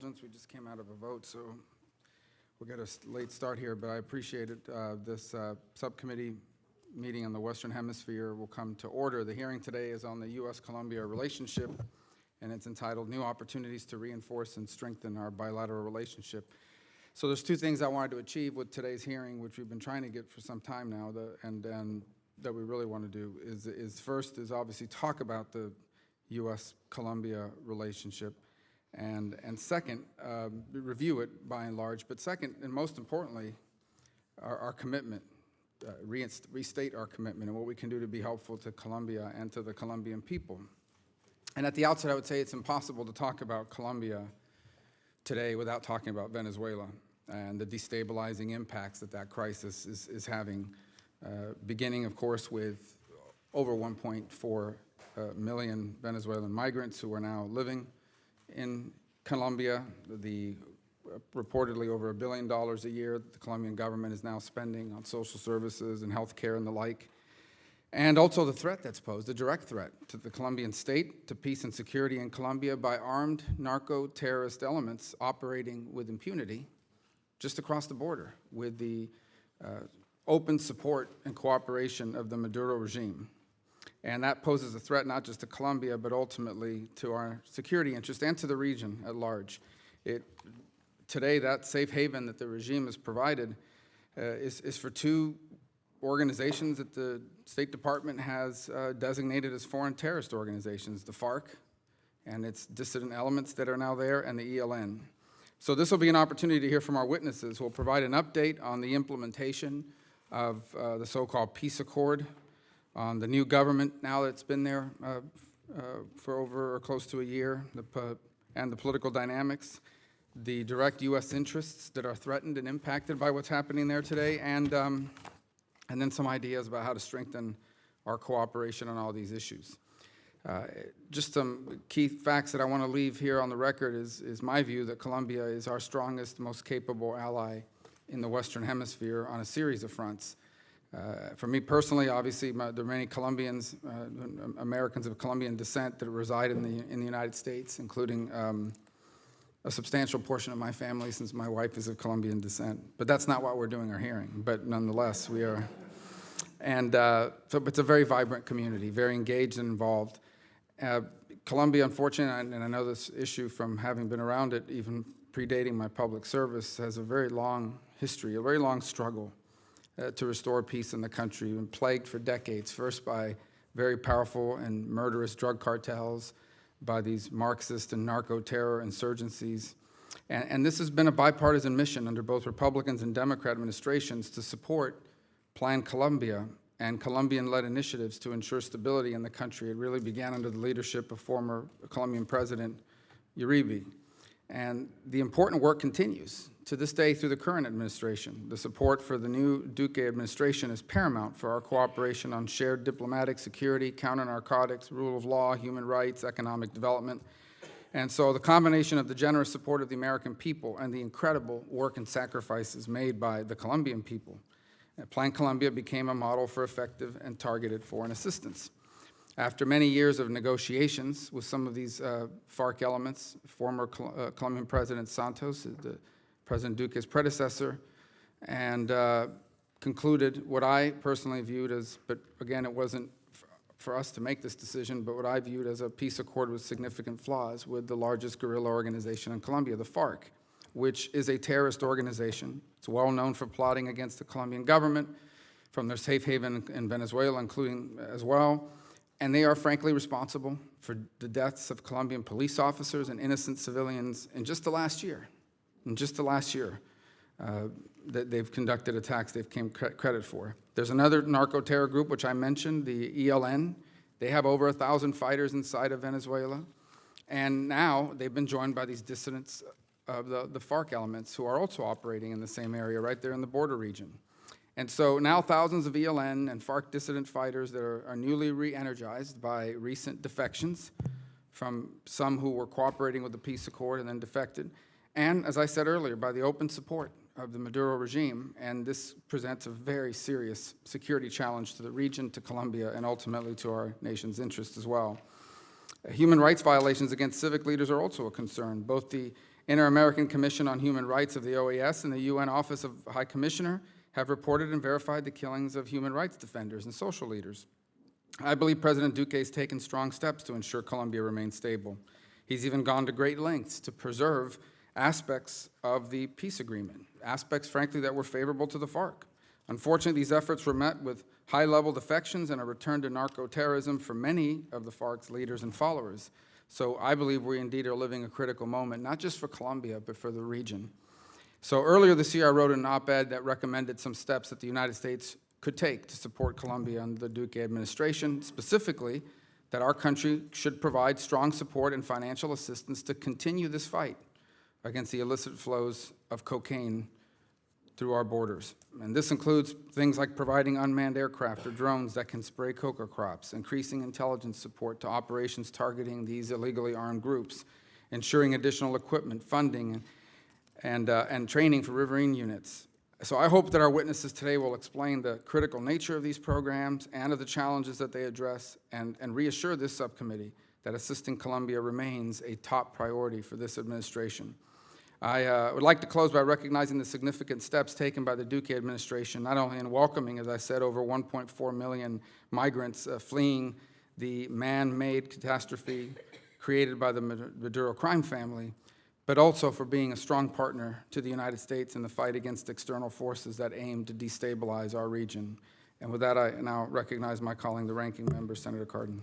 indulgence. We just came out of a vote, so we'll get a late start here, but I appreciate it. This subcommittee meeting on the Western Hemisphere will come to order. The hearing today is on the U.S.-Colombia relationship, and it's entitled New Opportunities to Reinforce and Strengthen Our Bilateral Relationship. So there's two things I wanted to achieve with today's hearing, which we've been trying to get for some time now, and that we really want to do is first is obviously talk about the U.S.-Colombia relationship, and second, review it by and large, but second, and most importantly, our commitment, restate our commitment and what we can do to be helpful to Colombia and to the Colombian people. And at the outset, I would say it's impossible to talk about Colombia today without talking about Venezuela and the destabilizing impacts that crisis is having, beginning, of course, with over 1.4 million Venezuelan migrants who are now living in Colombia. The reportedly over $1 billion a year that the Colombian government is now spending on social services and health care and the like. And also the threat that's posed, the direct threat to the Colombian state, to peace and security in Colombia by armed narco-terrorist elements operating with impunity just across the border with the open support and cooperation of the Maduro regime. And that poses a threat not just to Colombia, but ultimately to our security interests and to the region at large. Today, that safe haven that the regime has provided is for two organizations that the State Department has designated as foreign terrorist organizations, the FARC and its dissident elements that are now there, and the ELN. So this will be an opportunity to hear from our witnesses who will provide an update on the implementation of the so-called peace accord, on the new government now that it's been there for over or close to a year, and the political dynamics, the direct U.S. interests that are threatened and impacted by what's happening there today, and then some ideas about how to strengthen our cooperation on all these issues. Just some key facts that I want to leave here on the record is my view that Colombia is our strongest, most capable ally in the Western Hemisphere on a series of fronts. For me personally, obviously, there are many Colombians, Americans of Colombian descent that reside in the United States, including a substantial portion of my family, since my wife is of Colombian descent. But that's not what we're doing our hearing. But nonetheless, we are. And so it's a very vibrant community, very engaged and involved. Colombia, unfortunately, and I know this issue from having been around it, even predating my public service, has a very long history, a very long struggle to restore peace in the country, been plagued for decades, first by very powerful and murderous drug cartels, by these Marxist and narco-terror insurgencies. And this has been a bipartisan mission under both Republicans and Democrat administrations to support Plan Colombia and Colombian-led initiatives to ensure stability in the country. It really began under the leadership of former Colombian President Uribe. And the important work continues to this day through the current administration. The support for the new Duque administration is paramount for our cooperation on shared diplomatic security, counter-narcotics, rule of law, human rights, economic development. And so the combination of the generous support of the American people and the incredible work and sacrifices made by the Colombian people, Plan Colombia became a model for effective and targeted foreign assistance. After many years of negotiations with some of these FARC elements, former Colombian President Santos, President Duque's predecessor, and concluded what I personally viewed as, but again, it wasn't for us to make this decision, but what I viewed as a peace accord with significant flaws with the largest guerrilla organization in Colombia, the FARC, which is a terrorist organization. It's well known for plotting against the Colombian government from their safe haven in Venezuela, including as well. And they are frankly responsible for the deaths of Colombian police officers and innocent civilians in just the last year. That they've conducted attacks they've claimed credit for. There's another narco-terror group, which I mentioned, the ELN. They have over 1,000 fighters inside of Venezuela. And now they've been joined by these dissidents of the FARC elements who are also operating in the same area right there in the border region. And so now thousands of ELN and FARC dissident fighters that are newly re-energized by recent defections from some who were cooperating with the peace accord and then defected, and, as I said earlier, by the open support of the Maduro regime. And this presents a very serious security challenge to the region, to Colombia, and ultimately to our nation's interests as well. Human rights violations against civic leaders are also a concern. Both the Inter-American Commission on Human Rights of the OAS and the UN Office of High Commissioner have reported and verified the killings of human rights defenders and social leaders. I believe President Duque has taken strong steps to ensure Colombia remains stable. He's even gone to great lengths to preserve aspects of the peace agreement, aspects, frankly, that were favorable to the FARC. Unfortunately, these efforts were met with high-level defections and a return to narco-terrorism for many of the FARC's leaders and followers. So I believe we indeed are living a critical moment, not just for Colombia, but for the region. So earlier this year, I wrote an op-ed that recommended some steps that the United States could take to support Colombia under the Duque administration, specifically that our country should provide strong support and financial assistance to continue this fight against the illicit flows of cocaine through our borders. And this includes things like providing unmanned aircraft or drones that can spray coca crops, increasing intelligence support to operations targeting these illegally armed groups, ensuring additional equipment, funding, and training for riverine units. So I hope that our witnesses today will explain the critical nature of these programs and of the challenges that they address and reassure this subcommittee that assisting Colombia remains a top priority for this administration. I would like to close by recognizing the significant steps taken by the Duque administration, not only in welcoming, as I said, over 1.4 million migrants fleeing the man-made catastrophe created by the Maduro crime family, but also for being a strong partner to the United States in the fight against external forces that aim to destabilize our region. And with that, I now recognize my colleague, the ranking member, Senator Cardin.